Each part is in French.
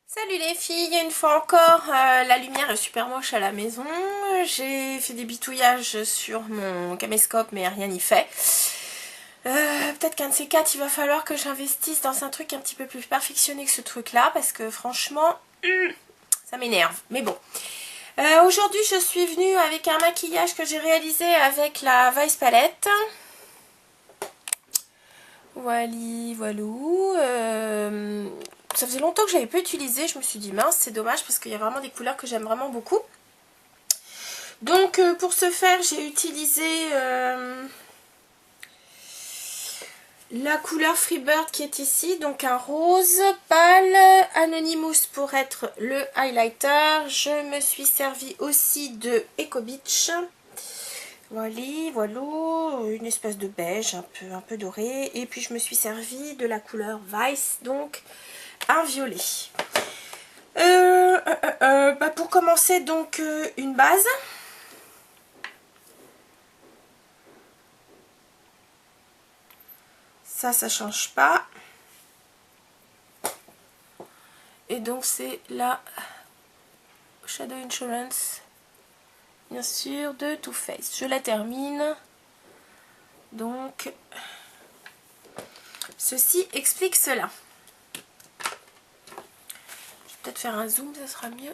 Salut les filles, une fois encore, la lumière est super moche à la maison. J'ai fait des bitouillages sur mon caméscope mais rien n'y fait. Peut-être qu'un de ces quatre, il va falloir que j'investisse dans un truc un petit peu plus perfectionné que ce truc là parce que franchement, ça m'énerve. Mais bon. Aujourd'hui, je suis venue avec un maquillage que j'ai réalisé avec la Vice Palette. Voilou. Ça faisait longtemps que je n'avais pas utilisé. Je me suis dit mince, c'est dommage parce qu'il y a vraiment des couleurs que j'aime vraiment beaucoup. Donc pour ce faire, j'ai utilisé la couleur Freebird qui est ici. Donc un rose pâle, Anonymous pour être le highlighter. Je me suis servi aussi de Eco Beach. Voilou, une espèce de beige un peu doré. Et puis je me suis servi de la couleur Vice, donc un violet. Pour commencer, donc une base. Ça change pas. Et donc c'est la Shadow Insurance, bien sûr, de Too Faced. Je la termine. Donc, ceci explique cela. Je vais peut-être faire un zoom, ça sera mieux.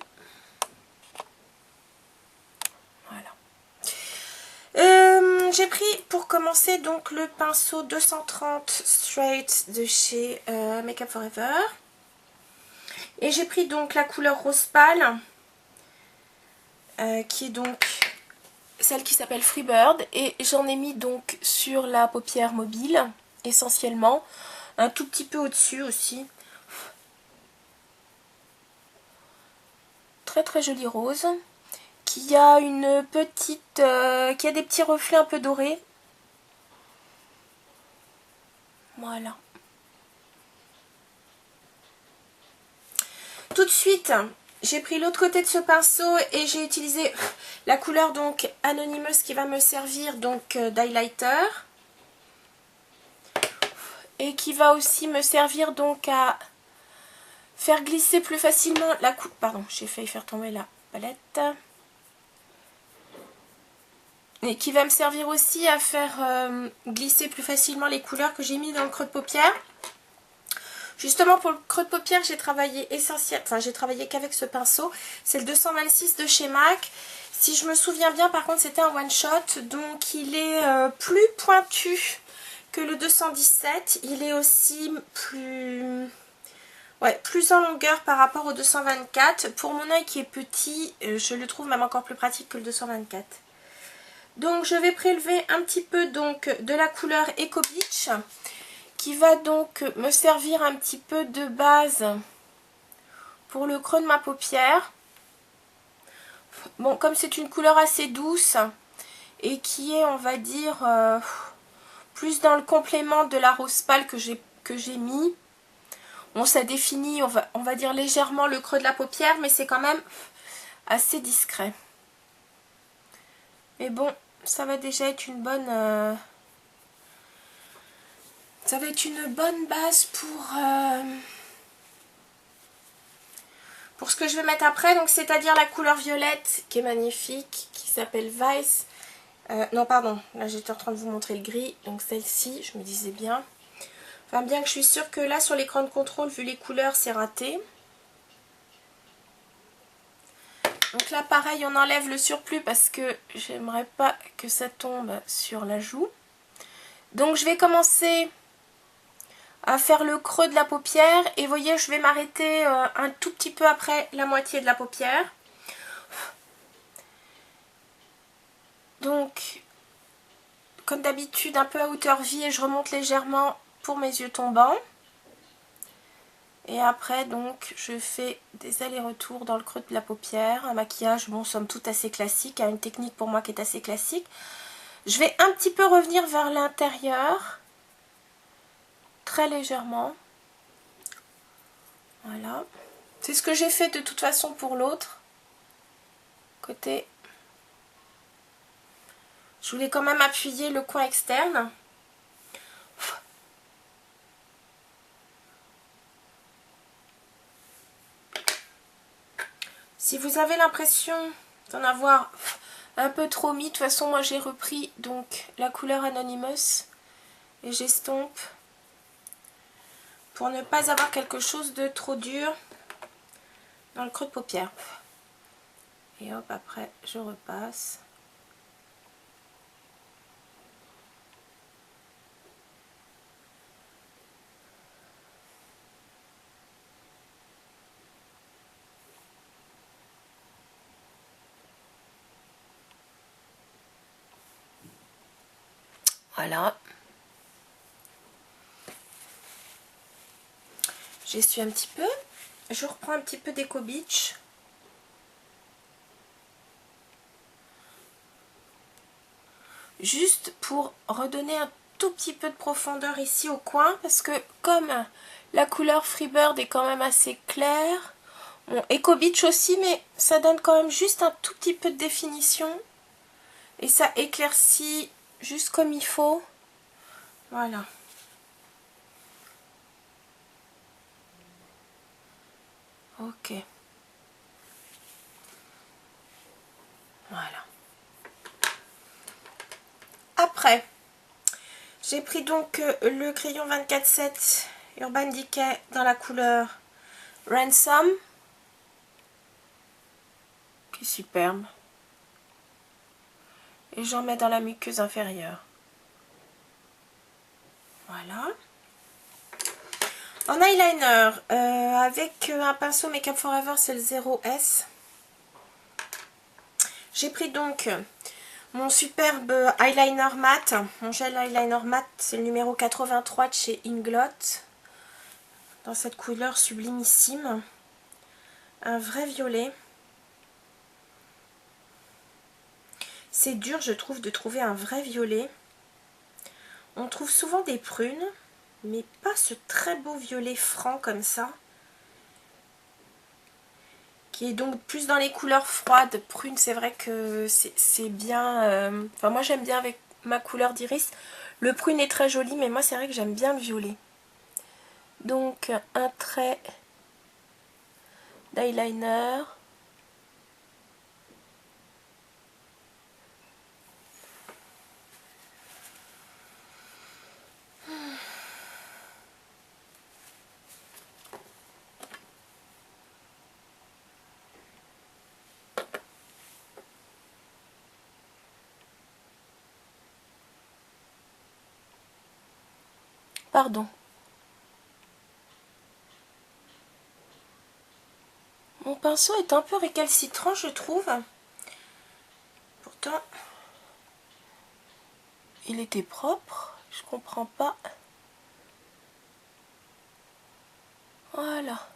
Voilà. J'ai pris pour commencer donc le pinceau 230 Straight de chez Make Up For Ever. Et j'ai pris donc la couleur rose pâle, qui est donc celle qui s'appelle Freebird. Et j'en ai mis donc sur la paupière mobile, essentiellement. Un tout petit peu au-dessus aussi. Très très joli rose. Qui a une petite... qui a des petits reflets un peu dorés. Voilà. Tout de suite, j'ai pris l'autre côté de ce pinceau et j'ai utilisé la couleur donc Anonymous qui va me servir donc d'highlighter. Et qui va aussi me servir donc à faire glisser plus facilement la coupe. Pardon, j'ai failli faire tomber la palette. Et qui va me servir aussi à faire glisser plus facilement les couleurs que j'ai mis dans le creux de paupière. Justement pour le creux de paupière, j'ai travaillé j'ai travaillé qu'avec ce pinceau. C'est le 226 de chez MAC. Si je me souviens bien, par contre, c'était un one shot. Donc il est plus pointu que le 217. Il est aussi plus en longueur par rapport au 224. Pour mon œil qui est petit, je le trouve même encore plus pratique que le 224. Donc je vais prélever un petit peu donc de la couleur Eco Beach qui va donc me servir un petit peu de base pour le creux de ma paupière. Bon, comme c'est une couleur assez douce et qui est, on va dire, plus dans le complément de la rose pâle que j'ai mis. Bon, ça définit, on va dire légèrement le creux de la paupière, mais c'est quand même assez discret. Mais bon, ça va déjà être une bonne... ça va être une bonne base pour ce que je vais mettre après. Donc c'est-à-dire la couleur violette qui est magnifique, qui s'appelle Vice. Non, pardon, là j'étais en train de vous montrer le gris. Donc celle-ci, je me disais bien. Enfin, bien que je suis sûre que là sur l'écran de contrôle, vu les couleurs, c'est raté. Donc là pareil, on enlève le surplus parce que j'aimerais pas que ça tombe sur la joue. Donc je vais commencer à faire le creux de la paupière et vous voyez, je vais m'arrêter un tout petit peu après la moitié de la paupière. Donc comme d'habitude un peu à hauteur vie et je remonte légèrement pour mes yeux tombants. Et après donc je fais des allers-retours dans le creux de la paupière. Un maquillage, bon, somme toute assez classique, une technique pour moi qui est assez classique. Je vais un petit peu revenir vers l'intérieur, très légèrement. Voilà. C'est ce que j'ai fait de toute façon pour l'autre côté. Je voulais quand même appuyer le coin externe. Si vous avez l'impression d'en avoir un peu trop mis, de toute façon moi j'ai repris donc la couleur Anonymous et j'estompe pour ne pas avoir quelque chose de trop dur dans le creux de paupière. Et hop, après je repasse. Voilà. J'essuie un petit peu. Je reprends un petit peu d'Eco Beach. Juste pour redonner un tout petit peu de profondeur ici au coin. Parce que comme la couleur Freebird est quand même assez claire. Bon, Eco Beach aussi, mais ça donne quand même juste un tout petit peu de définition. Et ça éclaircit juste comme il faut. Voilà. Ok. Voilà. Après, j'ai pris donc le crayon 24-7 Urban Decay dans la couleur Ransom. Qui est superbe. Et j'en mets dans la muqueuse inférieure. Voilà. En eyeliner, avec un pinceau Make Up Forever, c'est le 0S. J'ai pris donc mon superbe eyeliner mat. Mon gel eyeliner mat, c'est le numéro 83 de chez Inglot. Dans cette couleur sublimissime. Un vrai violet. C'est dur, je trouve, de trouver un vrai violet. On trouve souvent des prunes, mais pas ce très beau violet franc comme ça. Qui est donc plus dans les couleurs froides. Prune, c'est vrai que c'est bien... Enfin, moi, j'aime bien avec ma couleur d'iris. Le prune est très joli, mais moi, c'est vrai que j'aime bien le violet. Donc, un trait d'eyeliner. Pardon. Mon pinceau est un peu récalcitrant, je trouve. Pourtant, il était propre. Je comprends pas. Voilà.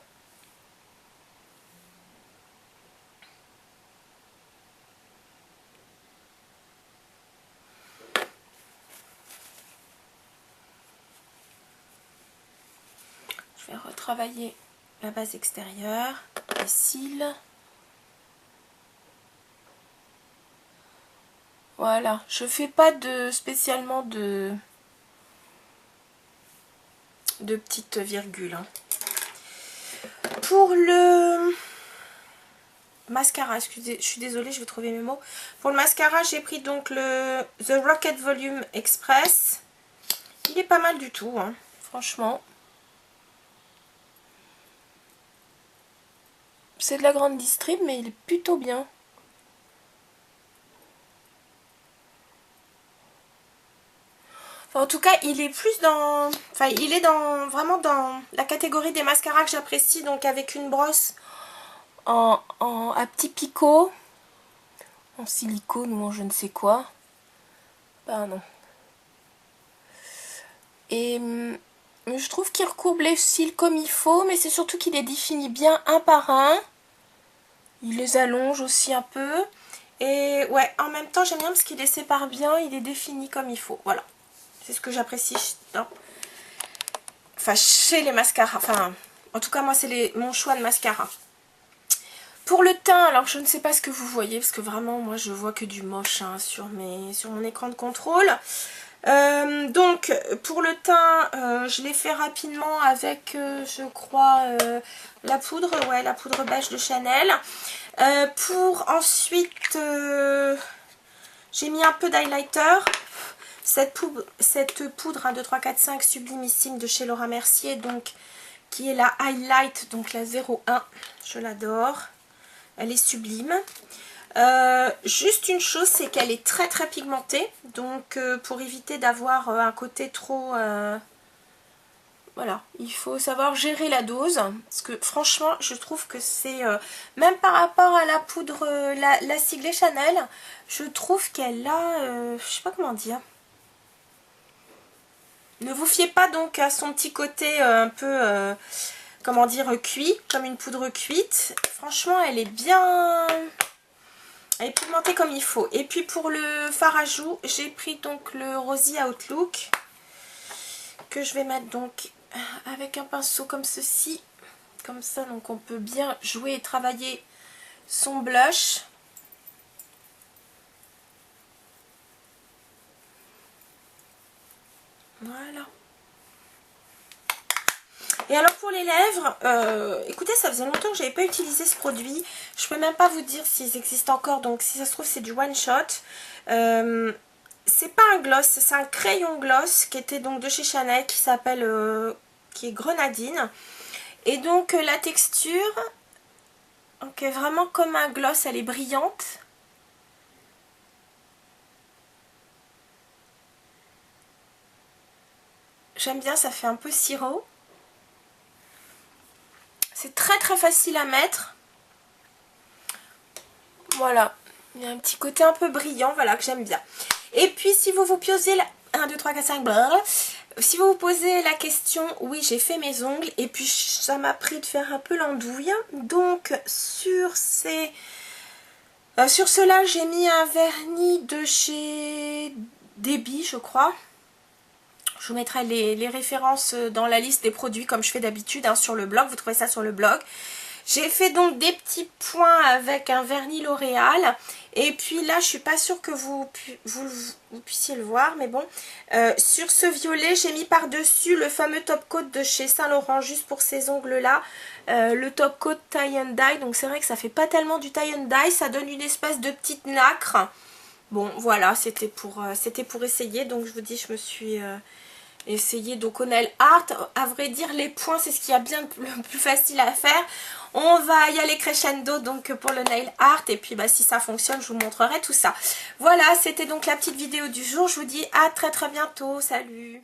Je vais retravailler la base extérieure, les cils. Voilà, je fais pas spécialement de petites virgules. Hein. Pour le mascara, excusez, je suis désolée, je vais trouver mes mots. Pour le mascara, j'ai pris donc le The Rocket Volume Express. Il est pas mal du tout, hein, franchement. C'est de la grande distrib, mais il est plutôt bien. Enfin, en tout cas, il est plus dans... Enfin, il est vraiment dans la catégorie des mascaras que j'apprécie. Donc avec une brosse à petits picots. En silicone ou en je ne sais quoi. Pardon. Et je trouve qu'il recourbe les cils comme il faut. Mais c'est surtout qu'il les définit bien un par un. Il les allonge aussi un peu. Et ouais, en même temps, j'aime bien parce qu'il les sépare bien. Il les définit comme il faut. Voilà. C'est ce que j'apprécie. Enfin, chez les mascaras. Enfin, en tout cas, moi, c'est mon choix de mascara. Pour le teint, alors je ne sais pas ce que vous voyez, parce que vraiment, moi, je vois que du moche hein, sur mon écran de contrôle. Donc, pour le teint, je l'ai fait rapidement avec, je crois, la poudre beige de Chanel. Pour ensuite, j'ai mis un peu d'highlighter. Cette poudre 1, 2, 3, 4, 5 sublimissime de chez Laura Mercier, donc qui est la Highlight, donc la 01. Je l'adore. Elle est sublime. Juste une chose, c'est qu'elle est très très pigmentée. Donc pour éviter d'avoir un côté trop... voilà, il faut savoir gérer la dose. Parce que franchement, je trouve que c'est... même par rapport à la poudre, la Sigley Chanel, je trouve qu'elle a... je sais pas comment dire. Ne vous fiez pas donc à son petit côté un peu... comment dire, cuit, comme une poudre cuite. Franchement, elle est bien... Elle est pigmentée comme il faut. Et puis pour le fard à joues, j'ai pris donc le Rosy Outlook. Que je vais mettre donc avec un pinceau comme ceci. Comme ça, donc on peut bien jouer et travailler son blush. Voilà. Et alors pour les lèvres, écoutez, ça faisait longtemps que j'avais pas utilisé ce produit. Je peux même pas vous dire s'ils existent encore, donc si ça se trouve c'est du one shot. C'est pas un gloss, c'est un crayon gloss qui était donc de chez Chanel, qui s'appelle, qui est grenadine. Et donc la texture, donc, est vraiment comme un gloss, elle est brillante. J'aime bien, ça fait un peu sirop. C'est très très facile à mettre. Voilà, il y a un petit côté un peu brillant, voilà, que j'aime bien. Et puis si vous vous posez la... 1, 2, 3, 4, 5, blablabla. Si vous vous posez la question, oui j'ai fait mes ongles et puis ça m'a pris de faire un peu l'andouille. Donc sur cela j'ai mis un vernis de chez Debbie je crois. Je vous mettrai les références dans la liste des produits comme je fais d'habitude hein, sur le blog, vous trouvez ça sur le blog. J'ai fait donc des petits points avec un vernis L'Oréal. Et puis là, je suis pas sûre que vous puissiez le voir, mais bon. Sur ce violet, j'ai mis par-dessus le fameux top coat de chez Saint Laurent, juste pour ces ongles-là. Le top coat tie and dye. Donc c'est vrai que ça fait pas tellement du tie and dye, ça donne une espèce de petite nacre. Bon, voilà, c'était pour essayer. Donc je vous dis, je me suis... essayer donc au nail art. À vrai dire les points c'est ce qui est bien le plus facile à faire. On va y aller crescendo donc pour le nail art et puis bah, si ça fonctionne je vous montrerai tout ça. Voilà, c'était donc la petite vidéo du jour. Je vous dis à très très bientôt. Salut.